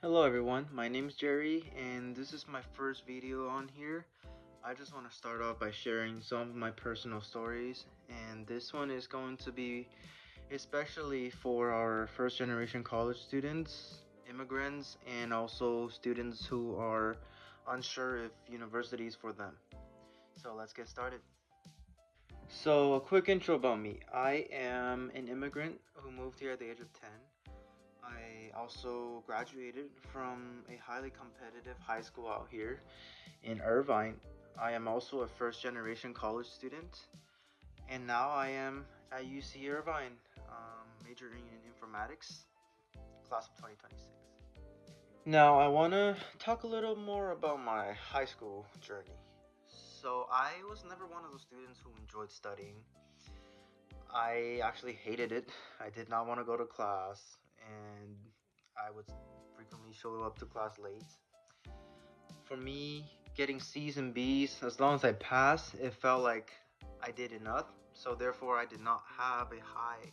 Hello everyone, my name is Jerry and this is my first video on here. I just want to start off by sharing some of my personal stories, and this one is going to be especially for our first generation college students, immigrants, and also students who are unsure if university is for them. So let's get started. So a quick intro about me. I am an immigrant who moved here at the age of 10. I also graduated from a highly competitive high school out here in Irvine. I am also a first generation college student, and now I am at UC Irvine, majoring in informatics, class of 2026. Now, I want to talk a little more about my high school journey. So, I was never one of those students who enjoyed studying. I actually hated it. I did not want to go to class, and I would frequently show up to class late. For me, getting C's and B's, as long as I passed, it felt like I did enough. So therefore, I did not have a high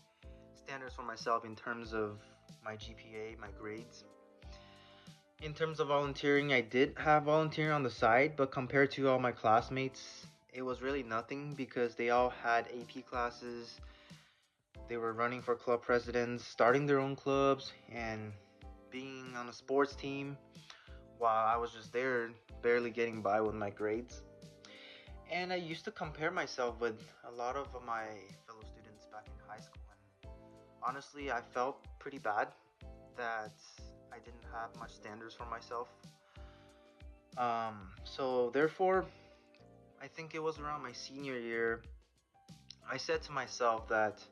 standards for myself in terms of my GPA, my grades. In terms of volunteering, I did have volunteering on the side, but compared to all my classmates, it was really nothing because they all had AP classes. They were running for club presidents, starting their own clubs, and being on a sports team, while I was just there barely getting by with my grades. And I used to compare myself with a lot of my fellow students back in high school. And honestly, I felt pretty bad that I didn't have much standards for myself. So therefore, I think it was around my senior year, I said to myself that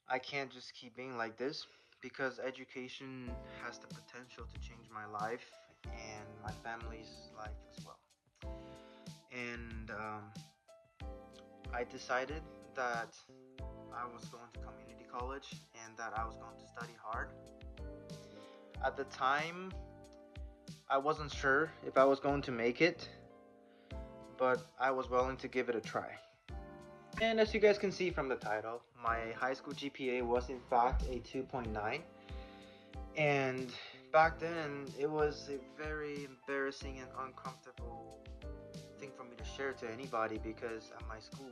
I can't just keep being like this because education has the potential to change my life and my family's life as well. And I decided that I was going to community college and that I was going to study hard. At the time, I wasn't sure if I was going to make it, but I was willing to give it a try. And as you guys can see from the title, my high school GPA was in fact a 2.9. And back then, it was a very embarrassing and uncomfortable thing for me to share to anybody because at my school,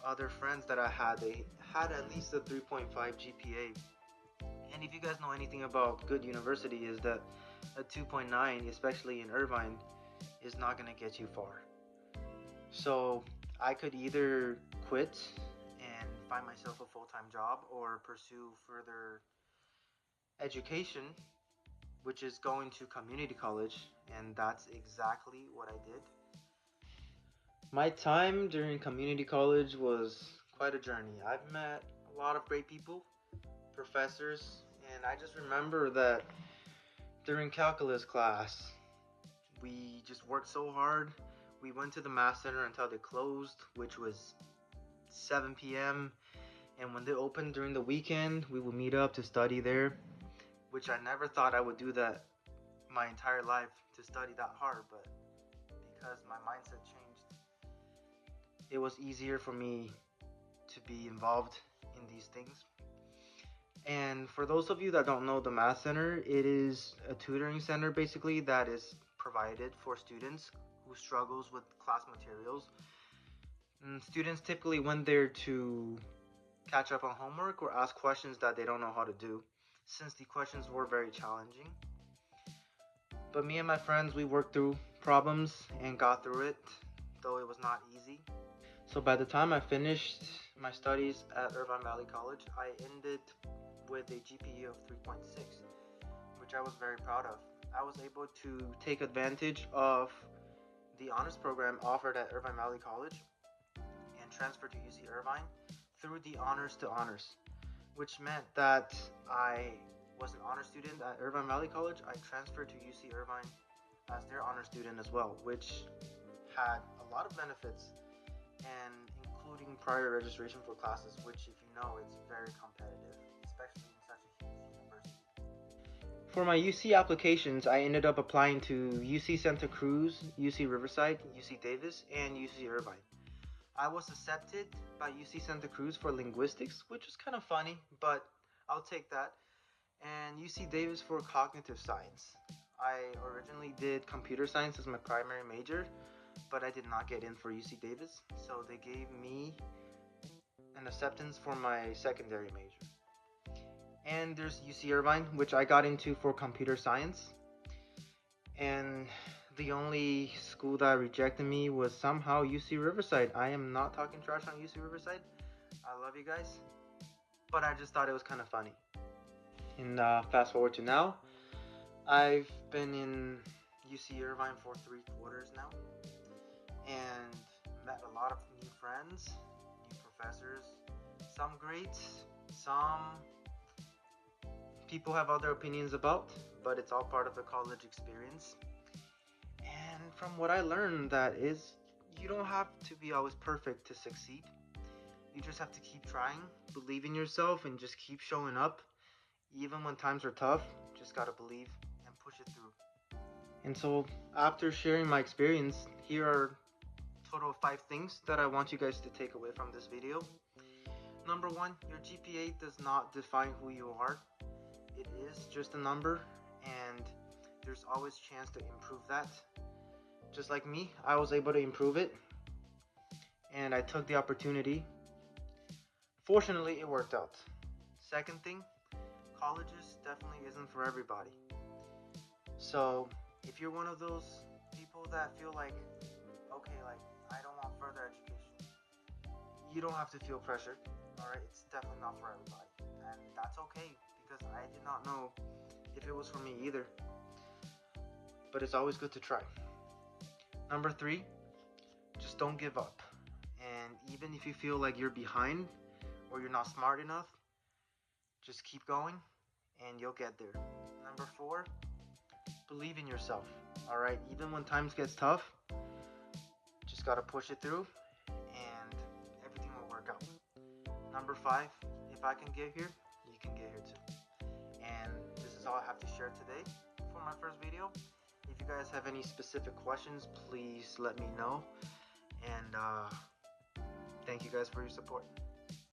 other friends that I had, they had at least a 3.5 GPA. And if you guys know anything about good university, is that a 2.9, especially in Irvine, is not going to get you far. So I could either quit and find myself a full-time job or pursue further education, which is going to community college, and that's exactly what I did. My time during community college was quite a journey. I've met a lot of great people, professors, and I just remember that during calculus class, we just worked so hard. We went to the math center until they closed, which was 7 p.m. And when they opened during the weekend, we would meet up to study there, which I never thought I would do that my entire life to study that hard, but because my mindset changed, it was easier for me to be involved in these things. And for those of you that don't know the Math Center, it is a tutoring center basically that is provided for students who struggles with class materials. And students typically went there to catch up on homework or ask questions that they don't know how to do, since the questions were very challenging. But me and my friends, we worked through problems and got through it, though it was not easy. So by the time I finished my studies at Irvine Valley College, I ended with a GPA of 3.6, which I was very proud of. I was able to take advantage of the honors program offered at Irvine Valley College and transfer to UC Irvine through the honors to honors, which meant that I was an honor student at Irvine Valley College. I transferred to UC Irvine as their honor student as well, which had a lot of benefits, and including prior registration for classes, which, if you know, it's very competitive, especially in such a huge university. For my UC applications, I ended up applying to UC Santa Cruz, UC Riverside, UC Davis, and UC Irvine. I was accepted by UC Santa Cruz for linguistics, which was kind of funny, but I'll take that. and UC Davis for cognitive science. I originally did computer science as my primary major, but I did not get in for UC Davis, so they gave me an acceptance for my secondary major. And there's UC Irvine, which I got into for computer science. And the only school that rejected me was somehow UC Riverside. I am not talking trash on UC Riverside. I love you guys, but I just thought it was kind of funny. And fast forward to now, I've been in UC Irvine for 3 quarters now, and met a lot of new friends, new professors, some great, some people have other opinions about, but it's all part of the college experience. And from what I learned, that is, you don't have to be always perfect to succeed. You just have to keep trying, believe in yourself, and just keep showing up. Even when times are tough, just gotta believe and push it through. And so, after sharing my experience, here are a total of 5 things that I want you guys to take away from this video. Number 1, your GPA does not define who you are. It is just a number, and there's always chance to improve that. Just like me, I was able to improve it, and I took the opportunity. Fortunately, it worked out. Second thing, colleges definitely isn't for everybody. So if you're one of those people that feel like, okay, like I don't want further education, you don't have to feel pressured. Alright, it's definitely not for everybody. And that's okay, because I did not know if it was for me either. But it's always good to try. Number 3, just don't give up. And even if you feel like you're behind or you're not smart enough, just keep going and you'll get there. Number 4, believe in yourself. Alright, even when times gets tough, just gotta push it through and everything will work out. Number 5, if I can get here, you can get here too. And this is all I have to share today for my first video. If you guys have any specific questions, please let me know. And thank you guys for your support.